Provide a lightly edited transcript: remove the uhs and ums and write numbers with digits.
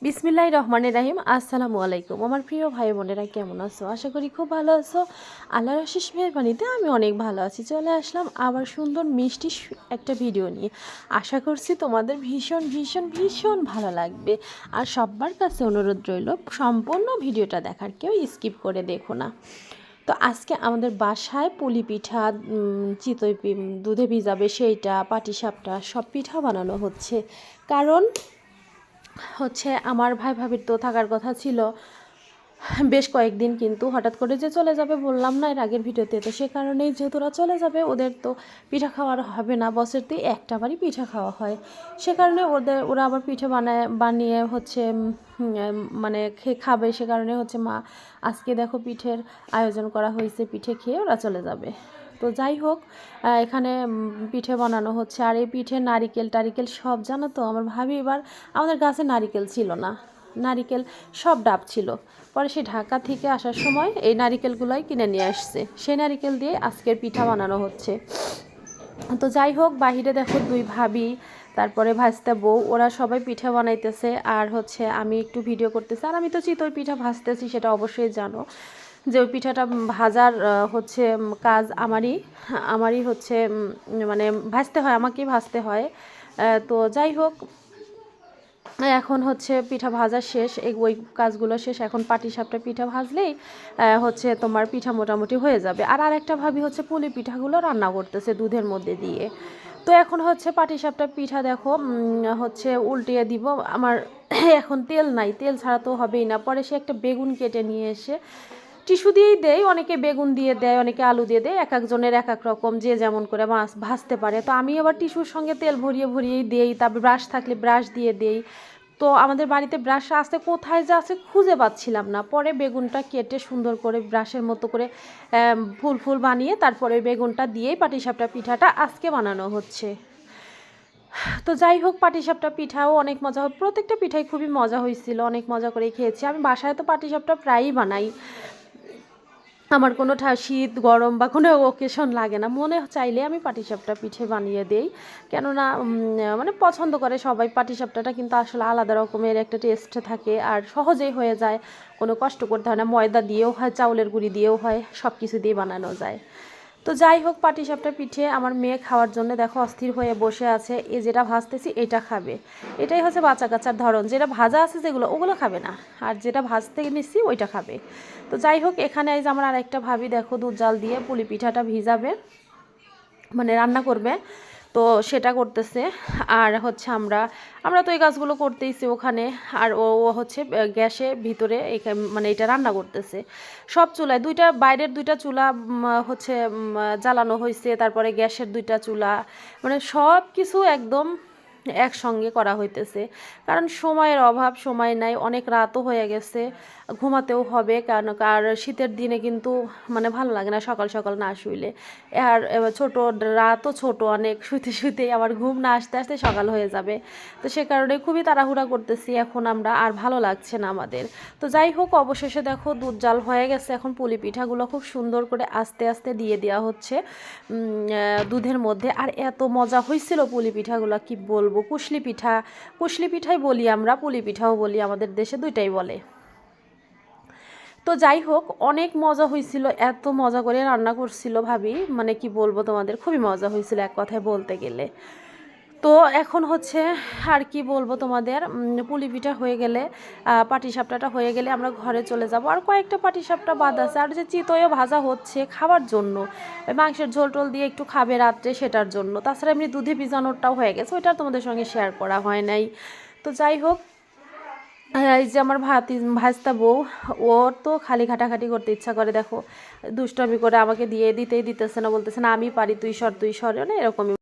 বিসমিল্লাহির রহমানির রহিম। আসসালামু আলাইকুম আমার প্রিয় ভাই বোনেরা, কেমন আছো? আশা করি খুব ভালো আছো। আল্লাহর অশেষ মেহেরবানিতে আমি অনেক ভালো আছি। চলে আসলাম আবার সুন্দর মিষ্টি একটা ভিডিও নিয়ে। আশা করছি তোমাদের ভীষণ ভীষণ ভীষণ ভালো লাগবে। আর সবার কাছে অনুরোধ রইল, সম্পূর্ণ ভিডিওটা দেখার, কেউ স্কিপ করে দেখো না। তো আজকে আমাদের বাসায় পুলি পিঠা, চিতই দুধে ভিজাবে সেইটা, পাটিসাপটা সব পিঠা বানানো হচ্ছে। কারণ আমার ভাই ভাবির তো থাকার কথা ছিল বেশ কয়েকদিন, কিন্তু হঠাৎ করে যে চলে যাবে বললাম না এর আগের ভিডিওতে, তো সে কারণেই যেহেতু ওরা চলে যাবে ওদের তো পিঠা খাওয়ার হবে না, বছরতেই একটাবারই পিঠা খাওয়া হয়। সে কারণে ওরা আবার পিঠে বানিয়ে মানে খাবে। সে কারণে মা আজকে দেখো পিঠের আয়োজন করা হয়েছে, পিঠে খেয়ে ওরা চলে যাবে। তো যাই হোক, এখানে পিঠে বানানো হচ্ছে। আর এই পিঠে নারিকেল টারিকেল সব, জানো তো আমার ভাবি এবার, আমাদের গাছে নারিকেল ছিল না, নারিকেল সব ডাব ছিল। পরে সে ঢাকা থেকে আসার সময় এই নারিকেলগুলোই কিনে নিয়ে আসছে, সেই নারিকেল দিয়ে আজকের পিঠা বানানো হচ্ছে। তো যাই হোক, বাহিরে দেখো দুই ভাবি, তারপরে ভাজতে বউ, ওরা সবাই পিঠা বানাইতেছে। আর আমি একটু ভিডিও করতেছি। আর আমি তো চিতই পিঠা ভাজতেছি, সেটা অবশ্যই জানো যে ওই পিঠাটা ভাজার কাজ আমারই মানে ভাজতে হয়, আমাকেই ভাজতে হয়। তো যাই হোক, এখন পিঠা ভাজা শেষ, ওই কাজগুলো শেষ। এখন পাটিসাপটা পিঠা ভাজলেই তোমার পিঠা মোটামুটি হয়ে যাবে। আর আরেকটা ভাবি পুলি পিঠাগুলো রান্না করতেছে দুধের মধ্যে দিয়ে। তো এখন পাটিসাপটা পিঠা দেখো উল্টিয়ে দিব। আমার এখন তেল নাই, তেল ছাড়া তো হবেই না। পরে সে একটা বেগুন কেটে নিয়ে এসে টিস্যু দিয়েই দেয়, অনেকে বেগুন দিয়ে দেয়, অনেকে আলু দিয়ে দেয়, এক একজনের এক এক রকম, যে যেমন করে মাছ ভাজতে পারে। তো আমি আবার টিস্যুর সঙ্গে তেল ভরিয়ে ভরিয়েই দেই, তারপর ব্রাশ থাকলে ব্রাশ দিয়ে দেই। তো আমাদের বাড়িতে ব্রাশ আসতে কোথায় যে আছে খুঁজে পাচ্ছিলাম না। পরে বেগুনটা কেটে সুন্দর করে ব্রাশের মতো করে ফুল ফুল বানিয়ে তারপরে বেগুনটা দিয়েই পাটিসাপটা পিঠাটা আজকে বানানো হচ্ছে। তো যাই হোক, পাটিসাপটা পিঠাও অনেক মজা হয়, প্রত্যেকটা পিঠাই খুবই মজা হয়েছিল, অনেক মজা করে খেয়েছি। আমি বাসায় তো পাটিসাপটা প্রায়ই বানাই, আমার কোনো শীত গরম বা কোনো ওকেশন লাগে না, মনে চাইলে আমি পাটিসাপটা পিঠে বানিয়ে দেই। কেননা মানে পছন্দ করে সবাই। পাটিসাপটাটা কিন্তু আসলে আলাদা রকমের একটা টেস্ট থাকে, আর সহজেই হয়ে যায়, কোনো কষ্ট করতে হয় না। ময়দা দিয়েও হয়, চাউলের গুঁড়ি দিয়েও হয়, সব কিছু দিয়ে বানানো যায়। তো যাই হোক, পাটিসাপটা পিঠে আমার মেয়ে খাওয়ার জন্য দেখো অস্থির হয়ে বসে আছে। যেটা ভাজতেছি এটা খাবে, এটাই বাচ্চা কাচ্চার ধরন। যেটা ভাজা আছে যেগুলো, ওগুলো খাবে না, আর যেটা ভাজতে নিচ্ছি ওইটা খাবে। তো যাই হোক, এখানে এই যে আমার আরেকটা ভাবি দেখো দুধ জাল দিয়ে পুলি পিঠাটা ভিজাবে, মানে রান্না করবে, তো সেটা করতেছে। আর আমরা তো এই কাজগুলো করতেইছি ওখানে। আর ও গ্যাসে ভিতরে মানে এটা রান্না করতেছে। সব চুলায় বাইরের দুইটা চুলা জ্বালানো হয়েছে, তারপরে গ্যাসের দুইটা চুলা, মানে সব কিছু একদম একসঙ্গে করা হইতেছে। কারণ সময়ের অভাব, সময় নাই, অনেক রাতও হয়ে গেছে, ঘুমাতেও হবে। কারণ শীতের দিনে কিন্তু মানে ভালো লাগে না সকাল সকাল না শুইলে। আর ছোট রাতও ছোট অনেক, শুইতে শুইতেই আবার ঘুম না আসতে আসতে সকাল হয়ে যাবে। তো সে কারণে খুবই তাড়াহুড়া করতেছি এখন আমরা, আর ভালো লাগছে না আমাদের। তো যাই হোক, অবশেষে দেখো দুধ জাল হয়ে গেছে। এখন পুলি পিঠাগুলো খুব সুন্দর করে আস্তে আস্তে দিয়ে দেওয়া হচ্ছে দুধের মধ্যে। আর এত মজা হয়েছিল পুলি পিঠাগুলো, কি বলবো। কুশলি পিঠাই বলি আমরা, পুলি পিঠাও বলি, আমাদের দেশে দুইটাই বলে। তো যাই হোক, অনেক মজা হয়েছিল, এত মজা করে রান্না করছিল ভাবি, মানে কি বলবো তোমাদের, খুবই মজা হয়েছিল এক কথায় বলতে গেলে। তো এখন আর কি বলবো তোমাদের, পুলি পিঠা হয়ে গেলে, পাটিসাপটাটা হয়ে গেলে আমরা ঘরে চলে যাব। আর কয়েকটা পাটিসাপটা বাদ আছে, আর যে চিতইও ভাজা হচ্ছে খাবার জন্য, ওই মাংসের ঝোল টোল দিয়ে একটু খাবে রাত্রে, সেটার জন্য। তাছাড়া এমনি দুধে ভিজানোরটাও হয়ে গেছে, ওইটা তোমাদের সঙ্গে শেয়ার করা হয় নাই। তো যাই হোক, এই যে আমার ভাজতা বউ, ওর তো খালি ঘাটাঘাটি করতে ইচ্ছা করে, দেখো দুষ্টমি করে আমাকে দিতেই দিতেছে না, বলতেছে না আমি পারি, তুই সর, মানে এরকমই।